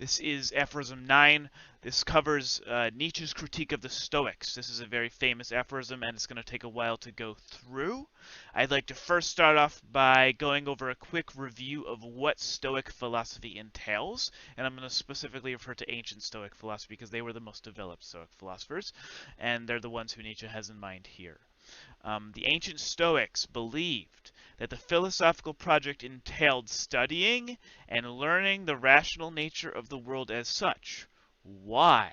This is Aphorism 9. This covers Nietzsche's critique of the Stoics. This is a very famous aphorism, and it's going to take a while to go through. I'd like to first start off by going over a quick review of what Stoic philosophy entails, and I'm going to specifically refer to ancient Stoic philosophy because they were the most developed Stoic philosophers, and they're the ones who Nietzsche has in mind here. The ancient Stoics believed that the philosophical project entailed studying and learning the rational nature of the world as such. Why?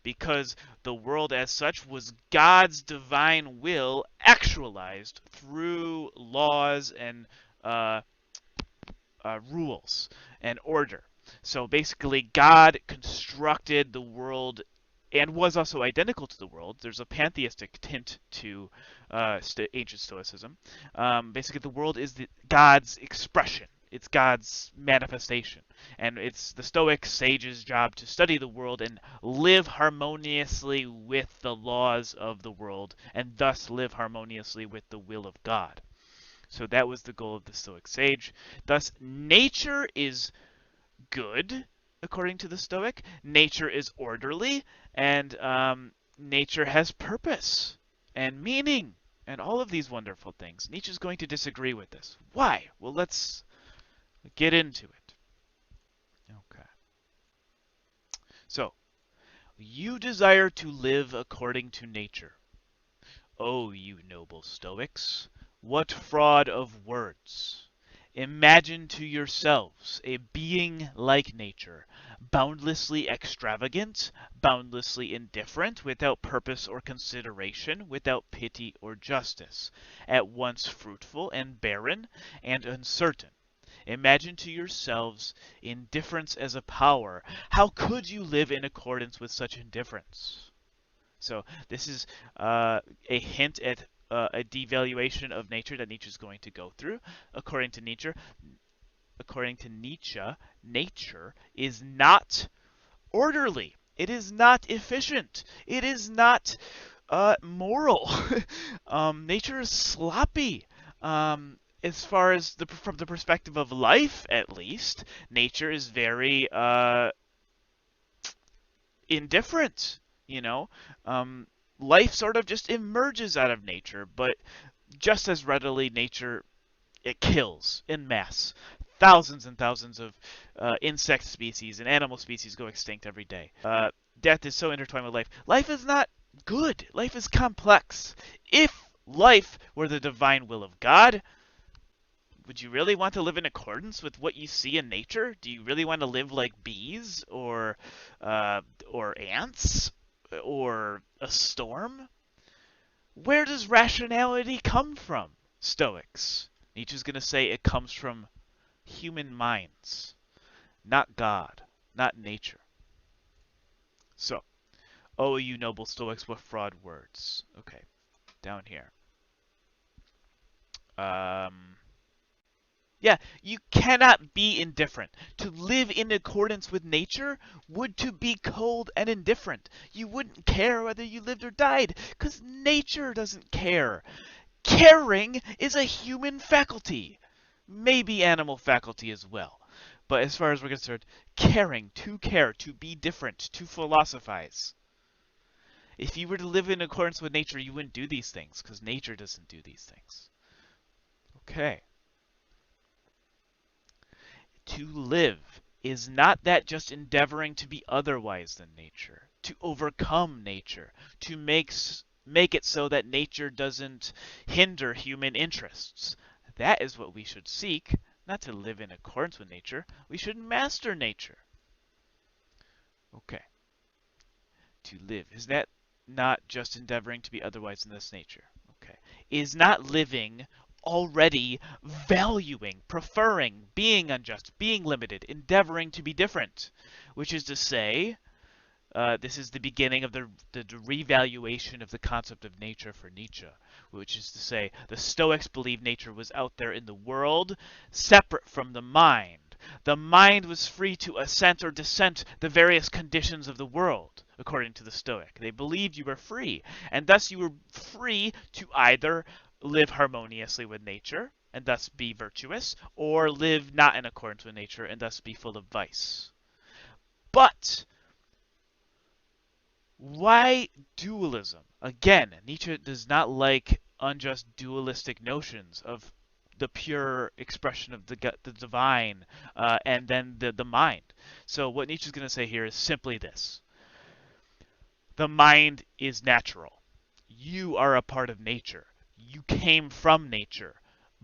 Because the world as such was God's divine will actualized through laws and uh, rules and order. So basically, God constructed the world and was also identical to the world. There's a pantheistic tint to ancient Stoicism. Basically, the world is God's expression. It's God's manifestation. And it's the Stoic sage's job to study the world and live harmoniously with the laws of the world, and thus live harmoniously with the will of God. So that was the goal of the Stoic sage. Thus, nature is good, according to the Stoic. Nature is orderly, and nature has purpose and meaning and all of these wonderful things. Nietzsche's going to disagree with this. Why? Well, let's get into it. Okay. So, you desire to live according to nature. Oh, you noble Stoics, what fraud of words! Imagine to yourselves a being like nature, boundlessly extravagant, boundlessly indifferent, without purpose or consideration, without pity or justice, at once fruitful and barren and uncertain. Imagine to yourselves indifference as a power. How could you live in accordance with such indifference? So this is a hint at a devaluation of nature that Nietzsche is going to go through. According to Nietzsche, nature is not orderly. It is not efficient. It is not moral. Nature is sloppy. As far as from the perspective of life, at least, nature is very indifferent. You know, life sort of just emerges out of nature, but just as readily, nature it kills in mass. Thousands and thousands of insect species and animal species go extinct every day. Death is so intertwined with life. Life is not good. Life is complex. If life were the divine will of God, would you really want to live in accordance with what you see in nature? Do you really want to live like bees or ants or a storm? Where does rationality come from, Stoics? Nietzsche's going to say it comes from human minds, not God, not nature. So, oh, you noble Stoics, what fraud words. Okay, down here. Yeah, you cannot be indifferent. To live in accordance with nature would to be cold and indifferent. You wouldn't care whether you lived or died, because nature doesn't care. Caring is a human faculty. Maybe animal faculty as well. But as far as we're concerned, caring, to care, to be different, to philosophize. If you were to live in accordance with nature, you wouldn't do these things, because nature doesn't do these things. Okay. To live is not that just endeavoring to be otherwise than nature, to overcome nature, to make it so that nature doesn't hinder human interests. That is what we should seek, not to live in accordance with nature. We should master nature. Okay. To live, is that not just endeavoring to be otherwise than this nature? Okay. Is not living already valuing, preferring, being unjust, being limited, endeavoring to be different, which is to say, this is the beginning of the revaluation of the concept of nature for Nietzsche, which is to say, the Stoics believed nature was out there in the world, separate from the mind. The mind was free to assent or dissent the various conditions of the world, according to the Stoic. They believed you were free, and thus you were free to either live harmoniously with nature, and thus be virtuous, or live not in accordance with nature, and thus be full of vice. But why dualism? Again, Nietzsche does not like unjust dualistic notions of the pure expression of the divine and then the mind. So what Nietzsche's going to say here is simply this. The mind is natural. You are a part of nature. You came from nature.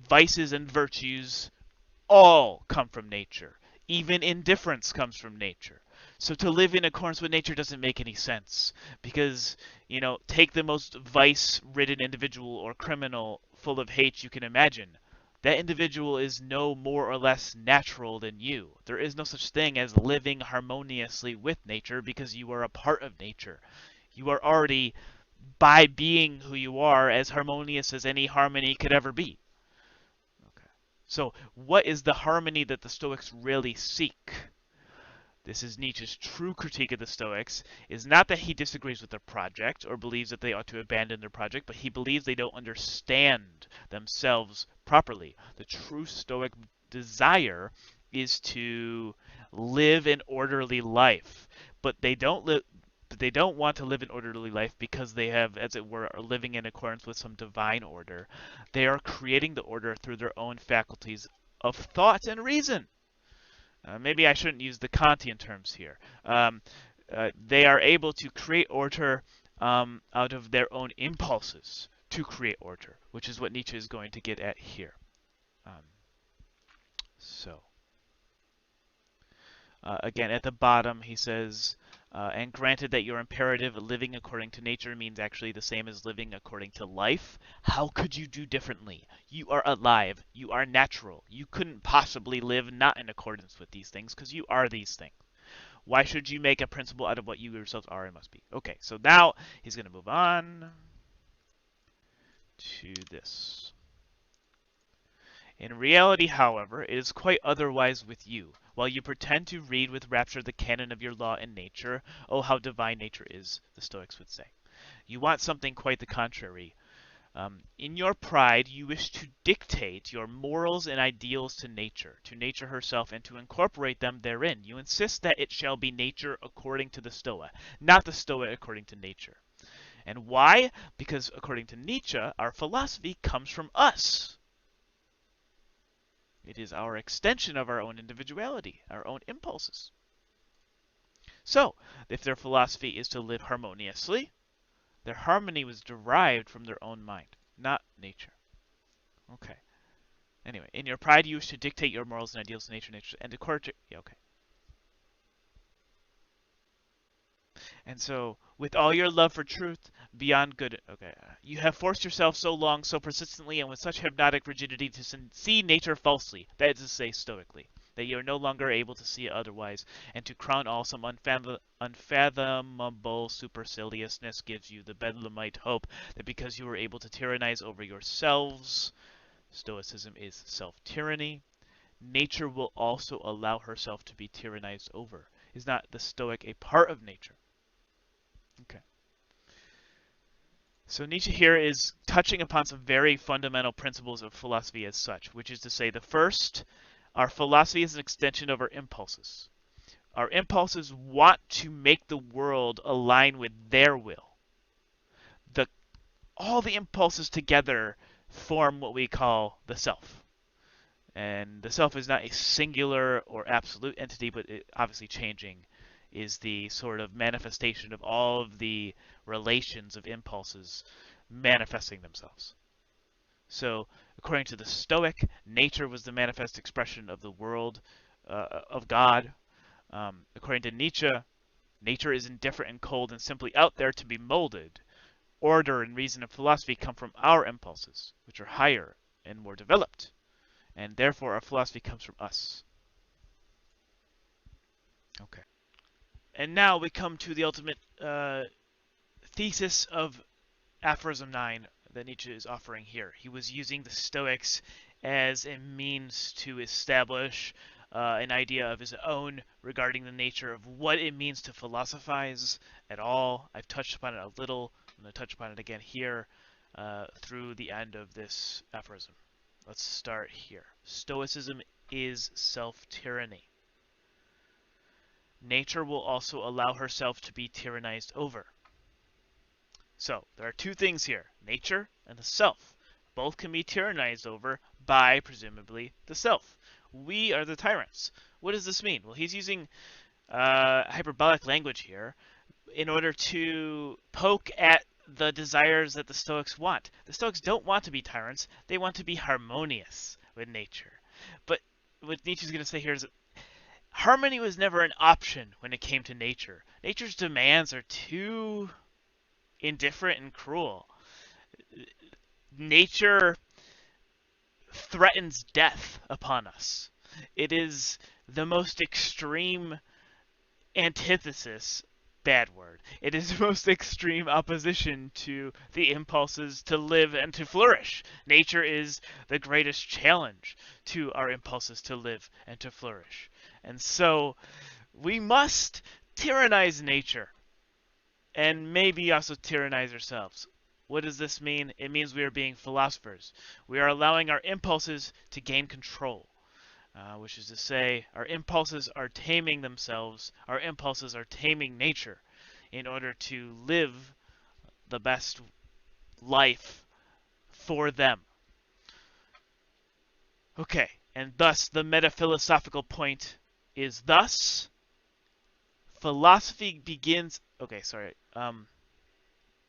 Vices and virtues all come from nature. Even indifference comes from nature. So to live in accordance with nature doesn't make any sense because, take the most vice-ridden individual or criminal full of hate you can imagine. That individual is no more or less natural than you. There is no such thing as living harmoniously with nature because you are a part of nature. You are already, by being who you are, as harmonious as any harmony could ever be. So, what is the harmony that the Stoics really seek? This is Nietzsche's true critique of the Stoics, is not that he disagrees with their project or believes that they ought to abandon their project, but he believes they don't understand themselves properly. The true Stoic desire is to live an orderly life, but they don't want to live an orderly life because they have, as it were, are living in accordance with some divine order. They are creating the order through their own faculties of thought and reason. Maybe I shouldn't use the Kantian terms here. They are able to create order out of their own impulses to create order, which is what Nietzsche is going to get at here. Um, so, again, at the bottom, he says, and granted that your imperative living according to nature means actually the same as living according to life, how could you do differently? You are alive. You are natural. You couldn't possibly live not in accordance with these things because you are these things. Why should you make a principle out of what you yourselves are and must be? Okay, so now he's going to move on to this. In reality, however, it is quite otherwise with you. While you pretend to read with rapture the canon of your law and nature, oh, how divine nature is, the Stoics would say. You want something quite the contrary. In your pride, you wish to dictate your morals and ideals to nature herself, and to incorporate them therein. You insist that it shall be nature according to the Stoa, not the Stoa according to nature. And why? Because according to Nietzsche, our philosophy comes from us. It is our extension of our own individuality, our own impulses. So, if their philosophy is to live harmoniously, their harmony was derived from their own mind, not nature. Okay. Anyway, in your pride, you wish to dictate your morals and ideals to nature, and according to... Yeah, okay. And so, with all your love for truth, beyond good... Okay. You have forced yourself so long, so persistently, and with such hypnotic rigidity to see nature falsely, that is to say, stoically, that you are no longer able to see it otherwise, and to crown all, some unfathomable superciliousness gives you the bedlamite hope that because you are able to tyrannize over yourselves, Stoicism is self-tyranny, nature will also allow herself to be tyrannized over. Is not the Stoic a part of nature? Okay. So Nietzsche here is touching upon some very fundamental principles of philosophy as such, which is to say, the first, our philosophy is an extension of our impulses. Our impulses want to make the world align with their will. All the impulses together form what we call the self. And the self is not a singular or absolute entity, but it, obviously changing, is the sort of manifestation of all of the relations of impulses manifesting themselves. So, according to the Stoic, nature was the manifest expression of the world, of God. According to Nietzsche, nature is indifferent and cold and simply out there to be molded. Order and reason and philosophy come from our impulses, which are higher and more developed. And therefore, our philosophy comes from us. Okay. And now we come to the ultimate thesis of Aphorism 9 that Nietzsche is offering here. He was using the Stoics as a means to establish an idea of his own regarding the nature of what it means to philosophize at all. I've touched upon it a little. I'm going to touch upon it again here through the end of this aphorism. Let's start here. Stoicism is self-tyranny. nature will also allow herself to be tyrannized over. So, there are two things here, nature and the self. Both can be tyrannized over by, presumably, the self. We are the tyrants. What does this mean? Well, he's using hyperbolic language here in order to poke at the desires that the Stoics want. The Stoics don't want to be tyrants. They want to be harmonious with nature. But what Nietzsche's going to say here is that harmony was never an option when it came to nature. Nature's demands are too indifferent and cruel. Nature threatens death upon us. It is the most extreme antithesis, bad word. It is the most extreme opposition to the impulses to live and to flourish. Nature is the greatest challenge to our impulses to live and to flourish. And so we must tyrannize nature and maybe also tyrannize ourselves. What does this mean? It means we are being philosophers. We are allowing our impulses to gain control. Which is to say, our impulses are taming themselves, our impulses are taming nature in order to live the best life for them. Okay, and thus the metaphilosophical point is thus, philosophy begins... Okay, sorry.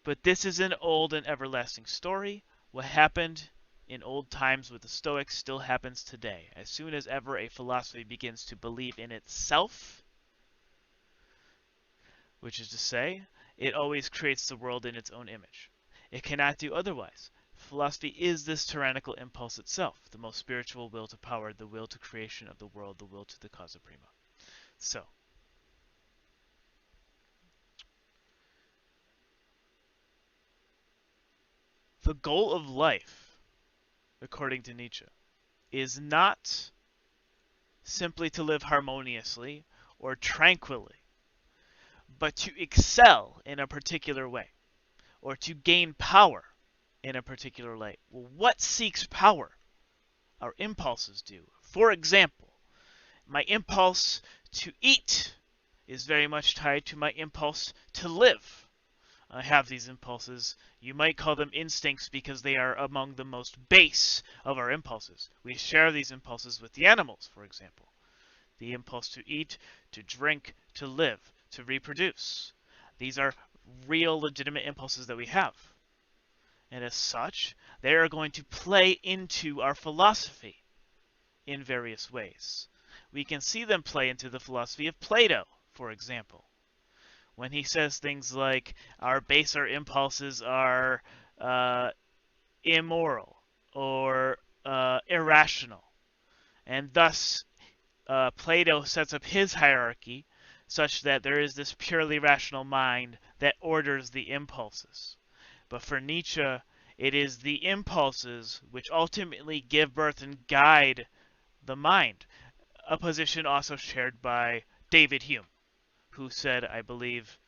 But this is an old and everlasting story. What happened in old times with the Stoics still happens today. As soon as ever a philosophy begins to believe in itself, which is to say, it always creates the world in its own image. It cannot do otherwise. Philosophy is this tyrannical impulse itself, the most spiritual will to power, the will to creation of the world, the will to the causa prima. So, the goal of life, according to Nietzsche, is not simply to live harmoniously or tranquilly, but to excel in a particular way, or to gain power in a particular way. Well, what seeks power? Our impulses do. For example, my impulse to eat is very much tied to my impulse to live. I have these impulses. You might call them instincts because they are among the most base of our impulses. We share these impulses with the animals, for example. The impulse to eat, to drink, to live, to reproduce. These are real, legitimate impulses that we have. And as such, they are going to play into our philosophy in various ways. We can see them play into the philosophy of Plato, for example, when he says things like our baser impulses are immoral or irrational. And thus, Plato sets up his hierarchy such that there is this purely rational mind that orders the impulses. But for Nietzsche, it is the impulses which ultimately give birth and guide the mind, a position also shared by David Hume, who said, I believe,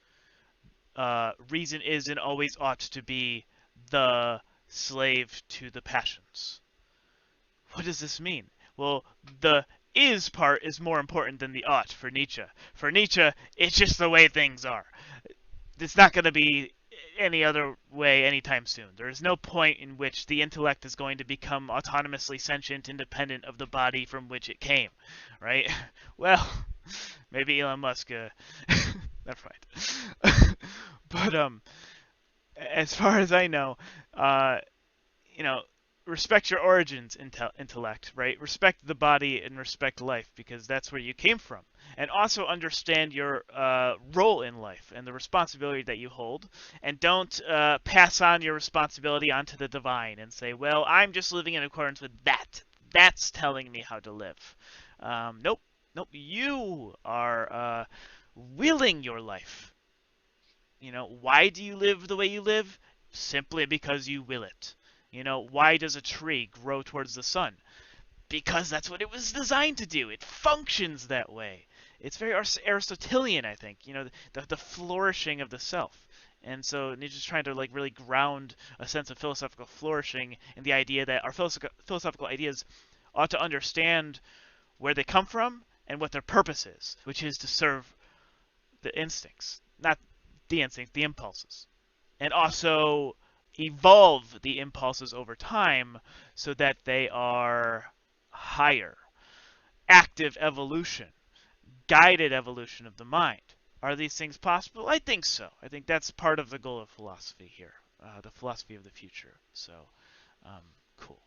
reason is and always ought to be the slave to the passions. What does this mean? Well, the is part is more important than the ought for Nietzsche. For Nietzsche, it's just the way things are. It's not going to be any other way anytime soon. There is no point in which the intellect is going to become autonomously sentient, independent of the body from which it came, right? Well, maybe Elon Musk, never mind. But as far as I know, respect your origins, intellect, right? Respect the body and respect life because that's where you came from. And also understand your role in life and the responsibility that you hold. And don't pass on your responsibility onto the divine and say, well, I'm just living in accordance with that. That's telling me how to live. Nope. You are willing your life. Why do you live the way you live? Simply because you will it. Why does a tree grow towards the sun? Because that's what it was designed to do. It functions that way. It's very Aristotelian, I think. The flourishing of the self. And so Nietzsche's trying to really ground a sense of philosophical flourishing in the idea that our philosophical ideas ought to understand where they come from and what their purpose is, which is to serve the instincts, not the instincts, the impulses, and also evolve the impulses over time so that they are higher. Active evolution, guided evolution of the mind. Are these things possible? I think so. I think that's part of the goal of philosophy here, the philosophy of the future. So, um, cool.